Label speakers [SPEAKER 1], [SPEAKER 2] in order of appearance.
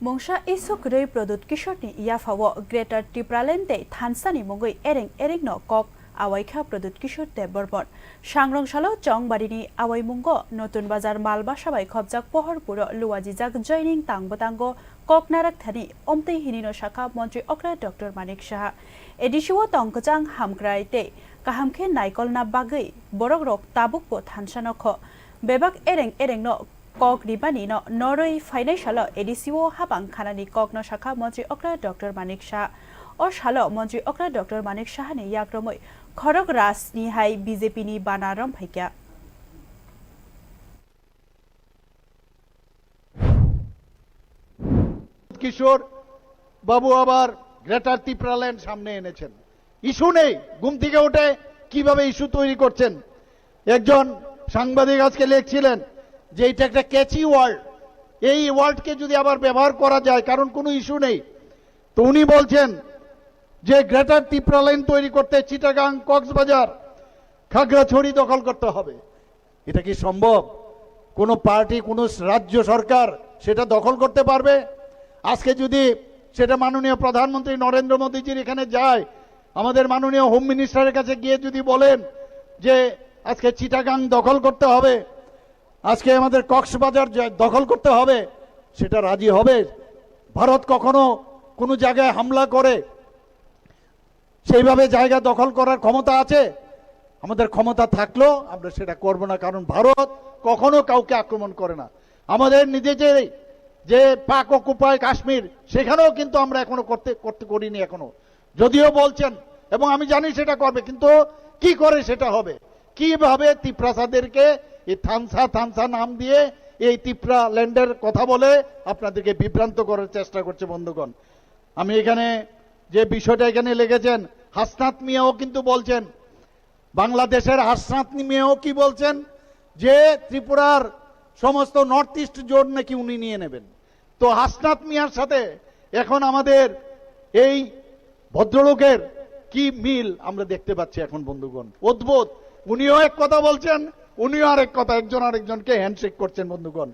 [SPEAKER 1] Mongsa isuk rei produt kishorni yafawo Greater Tipralente Thansani mongoi ereng no kok awaikha produt kishorte borbon Shangrongshalo Chongbarini awai mungo Notun Bazar Malbasabai khobjak pohorpuro luwajijak joining tangbotango kok narak thani omte hinino shakha Montri Okra Dr. Manik Shaha Edishiwo tongkojang hamkraite kahamkhe naikol na bagai borok rok tabukpo thansanokho bebak ereng no kok ribani no Norway financial edisiwo habang khanani kok no shakha Montri Okra Dr. Manik Shah or shalo Montri Okra Dr. Manik Shah ni yakromoi khorok ras ni hai BJP ni banaram phaikya
[SPEAKER 2] কিশোর বাবু আবার greater Tripuraland সামনে এনেছেন issue নেই ঘুম থেকে উঠে কিভাবে issue তৈরি করছেন একজন সাংবাদিক আজকে লিখছিলেন যে এটা একটা ক্যাচি ওয়ার্ড এই ওয়ার্ডকে যদি আবার ব্যবহার করা যায় কারণ কোনো ইস্যু নেই তো উনি বলছেন যে গ্রেটার ত্রিপুরাল্যান্ড তৈরি করতে চিটাগাং কক্সবাজার খাগড়াছড়ি দখল করতে হবে এটা কি সম্ভব কোন পার্টি কোন রাজ্য সরকার সেটা দখল করতে পারবে আজকে যদি সেটা মাননীয় প্রধানমন্ত্রী নরেন্দ্র মোদীজির এখানে যায় আমাদের মাননীয় হোম মিনিস্টারের কাছে গিয়ে যদি বলেন যে আজকে চিটাগাং দখল করতে হবে আজকে আমাদের কক্সবাজার দখল করতে হবে সেটা রাজি হবে ভারত কখনো কোনো জায়গায় হামলা করে সেইভাবে জায়গা দখল করার ক্ষমতা আছে আমাদের ক্ষমতা থাকলেও আমরা সেটা করব না কারণ ভারত কখনো কাউকে আক্রমণ করে না আমাদের নিজেদের যে পাক অকুপায় কাশ্মীর সেখানেও কিন্তু আমরা এখনো করতে করিনি এখনো যদিও বলছেন এবং আমি জানি সেটা করবে কিন্তু কি করে সেটা হবে কিভাবে ত্রিপ্রাসাদেরকে এই থানসা নাম দিয়ে এই ত্রিপুরা ল্যান্ডের কথা বলে আপনাদেরকে বিভ্রান্ত করার চেষ্টা করছে বন্ধুগণ আমি এখানে যে বিষয়টা এখানে লিখেছেন হাসনাত মিয়াও কিন্তু বলছেন বাংলাদেশের হাসনাত মিয়াও কি বলছেন যে ত্রিপুরার সমস্ত নর্থ ইস্ট জোন নাকি উনি নিয়ে নেবেন তো হাসনাত মিয়ার সাথে এখন আমাদের এই ভদ্রলোকের কি মিল আমরা দেখতে পাচ্ছি এখন বন্ধুগণ অদ্ভুত উনিও এক কথা বলছেন উনিও আরেক কথা একজন আরেকজনকে হ্যান্ডশেক করছেন বন্ধুগণ